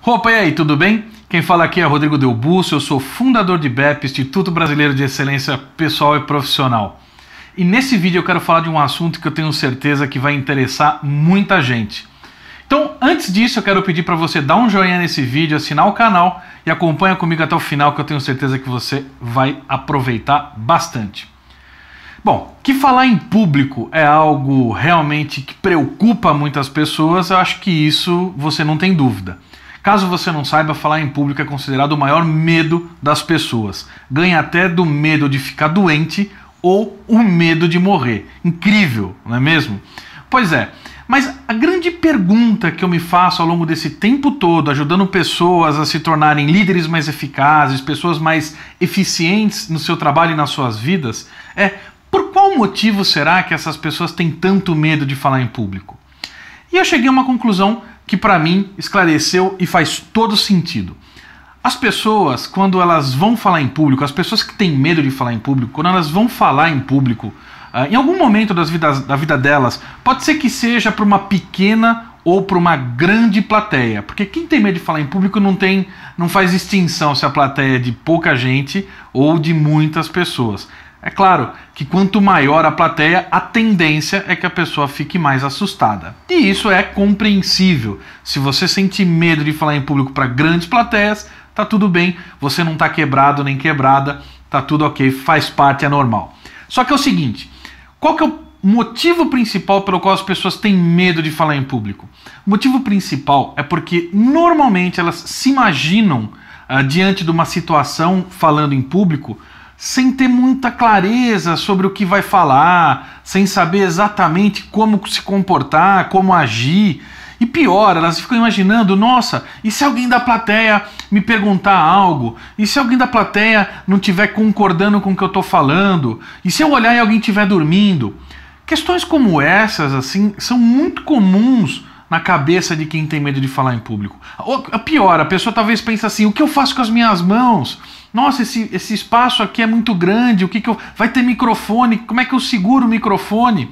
Opa, e aí, tudo bem? Quem fala aqui é Rodrigo Delbusso, eu sou fundador de IBEP, Instituto Brasileiro de Excelência Pessoal e Profissional. E nesse vídeo eu quero falar de um assunto que eu tenho certeza que vai interessar muita gente. Então, antes disso, eu quero pedir para você dar um joinha nesse vídeo, assinar o canal e acompanha comigo até o final, que eu tenho certeza que você vai aproveitar bastante. Bom, que falar em público é algo realmente que preocupa muitas pessoas, eu acho que isso você não tem dúvida. Caso você não saiba, falar em público é considerado o maior medo das pessoas. Ganha até do medo de ficar doente ou o medo de morrer. Incrível, não é mesmo? Pois é, mas a grande pergunta que eu me faço ao longo desse tempo todo, ajudando pessoas a se tornarem líderes mais eficazes, pessoas mais eficientes no seu trabalho e nas suas vidas, é: por qual motivo será que essas pessoas têm tanto medo de falar em público? E eu cheguei a uma conclusão que para mim esclareceu e faz todo sentido. As pessoas, quando elas vão falar em público, as pessoas que têm medo de falar em público, quando elas vão falar em público, em algum momento da vida delas, pode ser que seja para uma pequena ou para uma grande plateia, porque quem tem medo de falar em público não faz distinção se a plateia é de pouca gente ou de muitas pessoas. É claro que quanto maior a plateia, a tendência é que a pessoa fique mais assustada. E isso é compreensível. Se você sente medo de falar em público para grandes plateias, tá tudo bem, você não tá quebrado nem quebrada, tá tudo ok, faz parte, é normal. Só que é o seguinte, qual que é o motivo principal pelo qual as pessoas têm medo de falar em público? O motivo principal é porque normalmente elas se imaginam diante de uma situação falando em público sem ter muita clareza sobre o que vai falar, sem saber exatamente como se comportar, como agir. E pior, elas ficam imaginando, nossa, e se alguém da plateia me perguntar algo? E se alguém da plateia não estiver concordando com o que eu estou falando? E se eu olhar e alguém estiver dormindo? Questões como essas, assim, são muito comuns na cabeça de quem tem medo de falar em público. Ou, pior, a pessoa talvez pense assim, o que eu faço com as minhas mãos? Nossa, esse espaço aqui é muito grande, vai ter microfone, como é que eu seguro o microfone?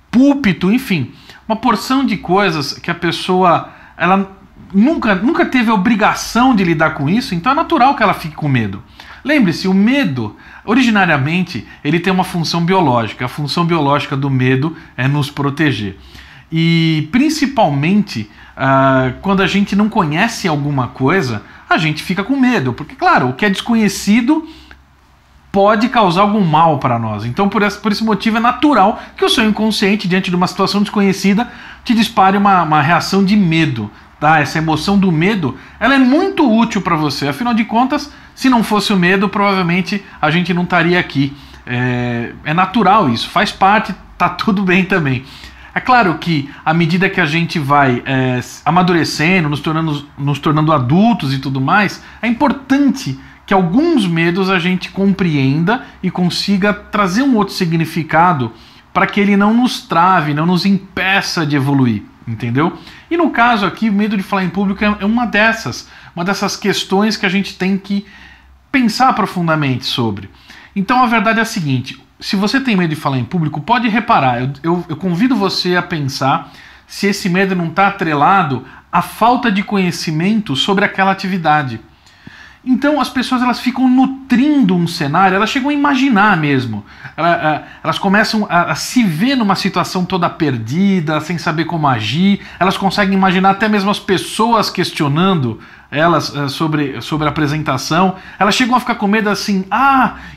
Púlpito, enfim, uma porção de coisas que a pessoa ela nunca teve a obrigação de lidar com isso, então é natural que ela fique com medo. Lembre-se, o medo, originariamente, ele tem uma função biológica. A função biológica do medo é nos proteger. E principalmente quando a gente não conhece alguma coisa, a gente fica com medo, porque claro, o que é desconhecido pode causar algum mal para nós. Então por esse motivo é natural que o seu inconsciente, diante de uma situação desconhecida, te dispare uma reação de medo. Tá? Essa emoção do medo, ela é muito útil para você. Afinal de contas, se não fosse o medo, provavelmente a gente não estaria aqui. É natural isso, faz parte, tá tudo bem também. É claro que à medida que a gente vai amadurecendo, nos tornando adultos e tudo mais, é importante que alguns medos a gente compreenda e consiga trazer um outro significado para que ele não nos trave, não nos impeça de evoluir, entendeu? E no caso aqui, o medo de falar em público é uma dessas questões que a gente tem que pensar profundamente sobre. Então a verdade é a seguinte: se você tem medo de falar em público, pode reparar, eu convido você a pensar se esse medo não está atrelado à falta de conhecimento sobre aquela atividade. Então as pessoas elas ficam nutrindo um cenário, elas chegam a imaginar mesmo, elas começam a se ver numa situação toda perdida, sem saber como agir, elas conseguem imaginar até mesmo as pessoas questionando elas sobre a apresentação, elas chegam a ficar com medo assim,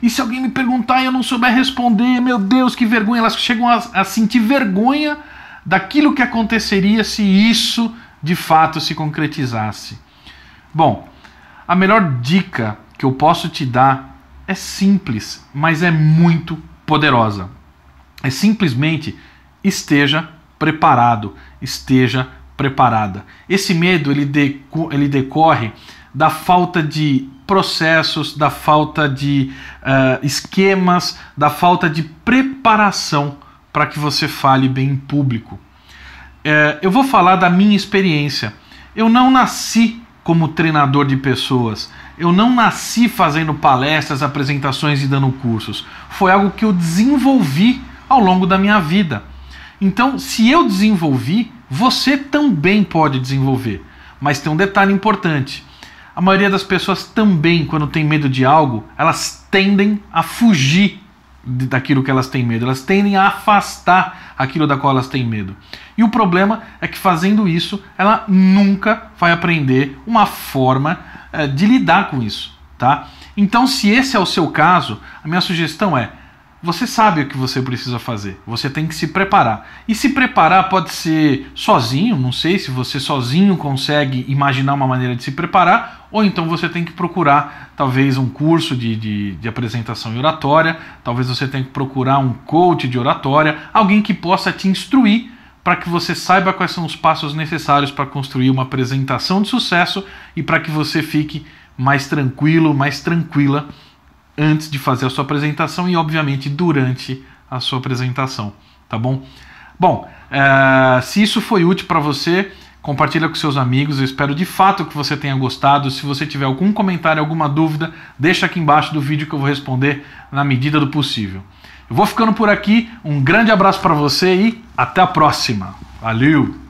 e se alguém me perguntar e eu não souber responder, meu Deus, que vergonha, elas chegam a sentir vergonha daquilo que aconteceria se isso de fato se concretizasse. Bom, a melhor dica que eu posso te dar é simples, mas é muito poderosa. É simplesmente esteja preparado, esteja preparada. Esse medo ele decorre da falta de processos, da falta de esquemas, da falta de preparação para que você fale bem em público. Eu vou falar da minha experiência. Eu não nasci como treinador de pessoas. Eu não nasci fazendo palestras, apresentações e dando cursos. Foi algo que eu desenvolvi ao longo da minha vida. Então, se eu desenvolvi, você também pode desenvolver. Mas tem um detalhe importante. A maioria das pessoas também, quando tem medo de algo, elas tendem a fugir daquilo que elas têm medo. Elas tendem a afastar aquilo da qual elas têm medo. E o problema é que fazendo isso, ela nunca vai aprender uma forma de lidar com isso, tá? Então, se esse é o seu caso, a minha sugestão é: você sabe o que você precisa fazer, você tem que se preparar. E se preparar pode ser sozinho, não sei se você sozinho consegue imaginar uma maneira de se preparar, ou então você tem que procurar talvez um curso de apresentação e oratória, talvez você tenha que procurar um coach de oratória, alguém que possa te instruir para que você saiba quais são os passos necessários para construir uma apresentação de sucesso e para que você fique mais tranquilo, mais tranquila antes de fazer a sua apresentação e, obviamente, durante a sua apresentação, tá bom? Bom, se isso foi útil para você, compartilha com seus amigos. Eu espero de fato que você tenha gostado. Se você tiver algum comentário, alguma dúvida, deixa aqui embaixo do vídeo que eu vou responder na medida do possível. Eu vou ficando por aqui, um grande abraço para você e até a próxima. Valeu!